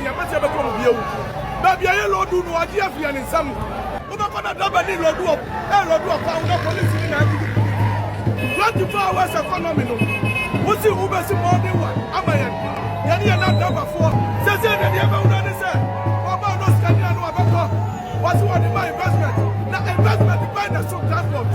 ya pese be ko bi ewu na bia ye lodu no agi afia ni nsam wo ba kada daba ni lodu op lodu op pa wo police ni na agi 24 hours economy no wo si wo be si morning one amaye ya ni na daba fo se de dia ba wo na se wo ba no scan no abeko what's what my investment na investment by the transport.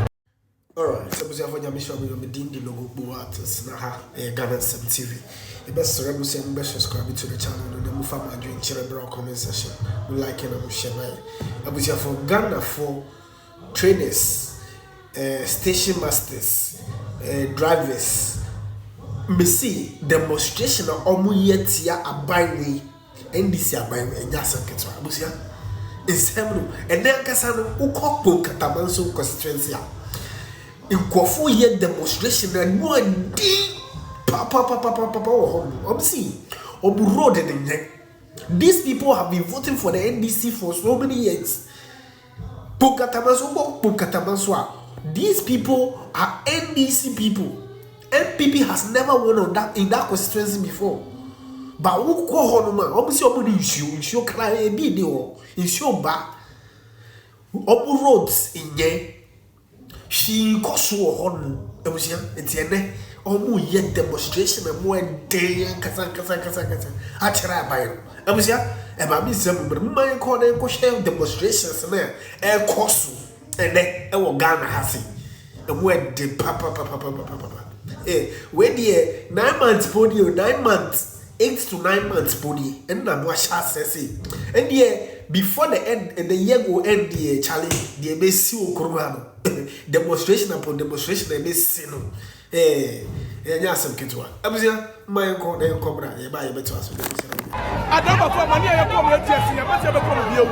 Alright, so we have a mission with the logo artists na Ghana TV. The best subscribe to the channel and then move up and join Cřy Ro0led comment section. We like and we share. I was here for Ghana for traders, station masters, drivers. Me see demonstration of omu yet ya abaywe NDC abaywe and yasa ketwa. I was here. It's him and then kasano ukoko katamanso constituency. In Kofu yet demonstration and one day Obu road and these people have been voting for the NDC for so many years. These people are NDC people. MPP has never won on that in that constituency before. But who call Honoma? Obviously, Obu issue cry a video issue back. Obu roads in ye. She cost so hon. It's a omu yet demonstration and more day and kasa. I try by you. And my miss my corner and share demonstrations and cost and then Ghana has it. And when the papa. When the 9 months podium, 9 months, 8 to 9 months podium, and I'm what shall say. And yeah, before the end, and the year will end the challenge, the MSC Corona demonstration upon demonstration, and Miss Sino. Yasam Kitwa. I was here, my corner, Cobra, by a better answer. I don't know for money, I come here, Jessie, I must have a come you.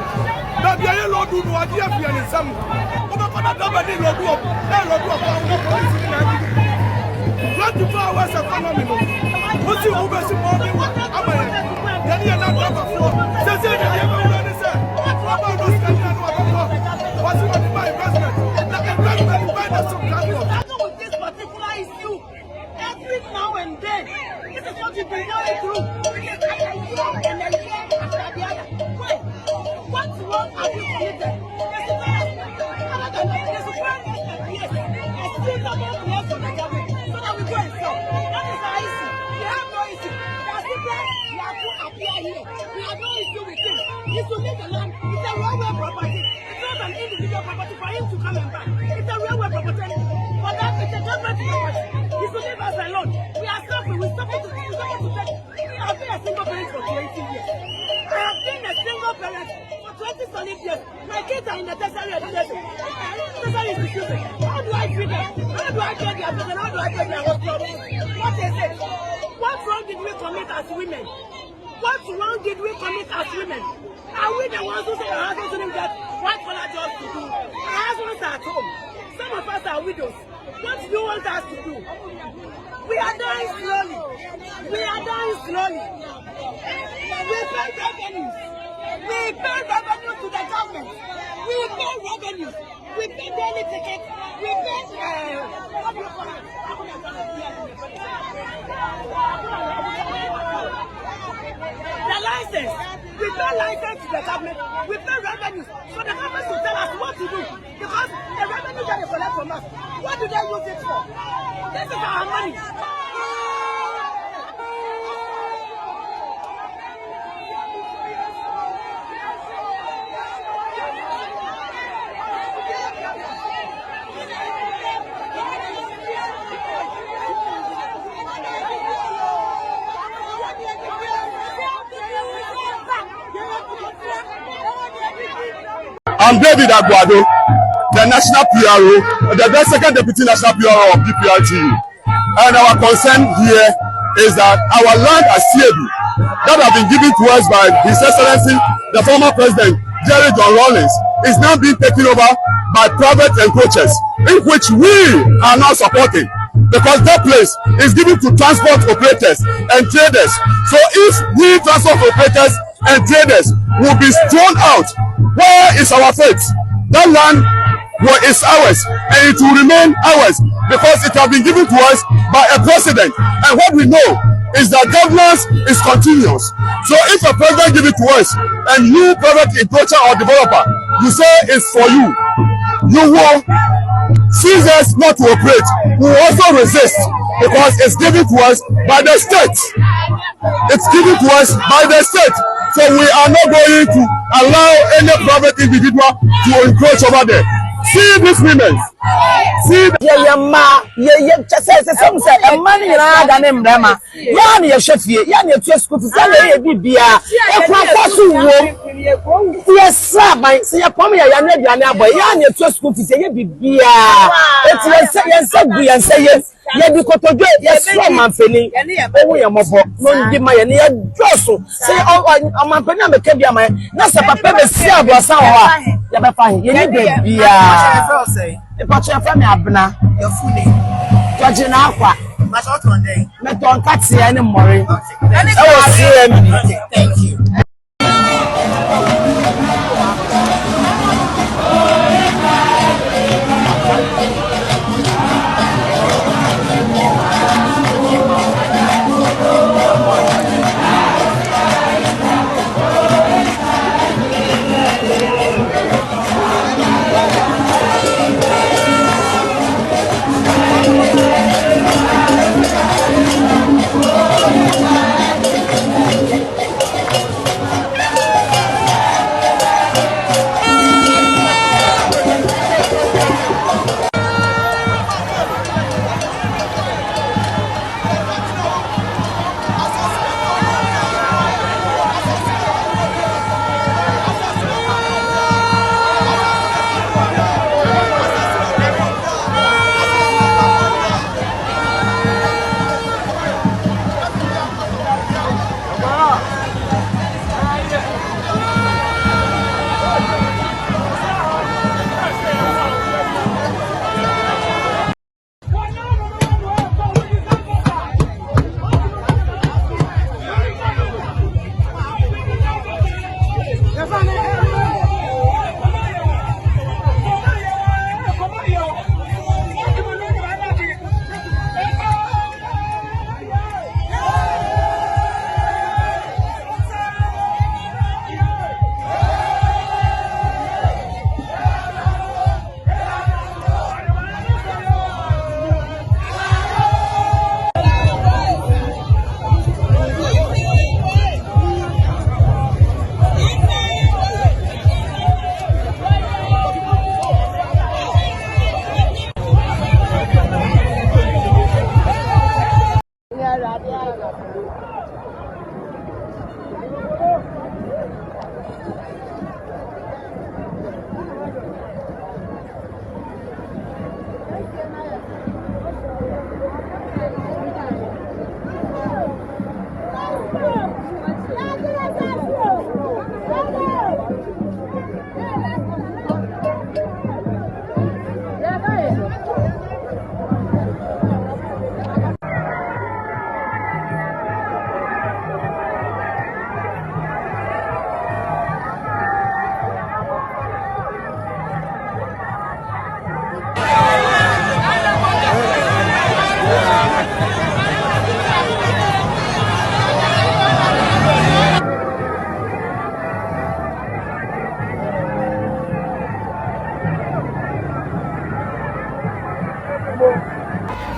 Now, the yellow do no idea if you are some. Nobody will do up, police in the 24 hours economy. What's the over morning? Then you're not number 4. Says that you never say. About those can you what's what my investment? The investment by the transport. With this particular issue, every now and then, this is what you've been going through. And then wait, what's wrong have you committed? There's a plan. Yes, I still don't want to hear from the government. So that we go and sell. That is our issue. We have no issue. There are people who are too appear here. We have no issue with him. He's to leave the land. It's a railway property. It's not an individual property for him to come and buy. It's a railway property. For that, it's a government property. He's to leave us alone. We are suffering. We're supposed to take. I have been a single parent for 20 years. I have been a single parent for 20 solid years. My kids are in the tertiary education. Tertiary institution. How do I treat them? How do I get their business? How do I get their hospital? What is it? What wrong did we commit as women? What wrong did we commit as women? Are we the ones who say our husbands shouldn't get white collar jobs to do? Our husbands are at home. Some of us are widows. What do you want us to do? We are dying slowly. We are dying slowly. We pay revenues. We pay revenue to the government. We pay revenues. We pay daily tickets. We pay what do you call it? The license. We pay license to the government. We pay revenues. So the government will tell us what to do. Because the revenue that they collect from us, what do they use it for? This is our money. I'm David Aguado, the National PRO, the second Deputy National PRO of DPRTU. And our concern here is that our land at CMB that have been given to us by His Excellency, the former President, Cřy Ro0led, is now being taken over by private encroachers, in which we are not supporting, because that place is given to transport operators and traders. So if we transport operators and traders will be thrown out, where is our fate? That land is ours, and it will remain ours because it has been given to us by a president. And what we know is that governance is continuous. So if a president give it to us, and you private encroacher or developer, you say it's for you, you will seize us not to operate. We will also resist because it's given to us by the state. It's given to us by the state. So we are not going to allow any private individual to encroach over there. See these women. See the ye bi kotojo ye so manfeni owo ye mobo no ndi ma ye ne ye doso se o manfeni ameka bia ma na se papa be si abosa ho a ye be fa ye ni de bia e pa che fa me abna ye fune joje na akwa ma so to ndey me ton kati ye ne more e wo CMB. Thank you.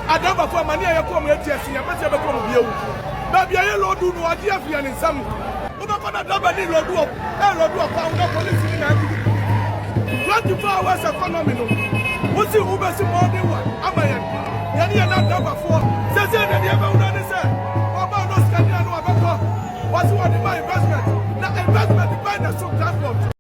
Adamba for mani ya ko mo etiasi ya pese be ko mo biewu ba bia ye lodu no ade afia ne nsam wo ba ko na daba ni lodu o lodu o pa wo police ni na 24 hours economy no wo si wo be si morning wa amaye ya ni na daba for se na dia be wo na se o ba no scan ya no abeko wo si wo di my investment na investment by the transport.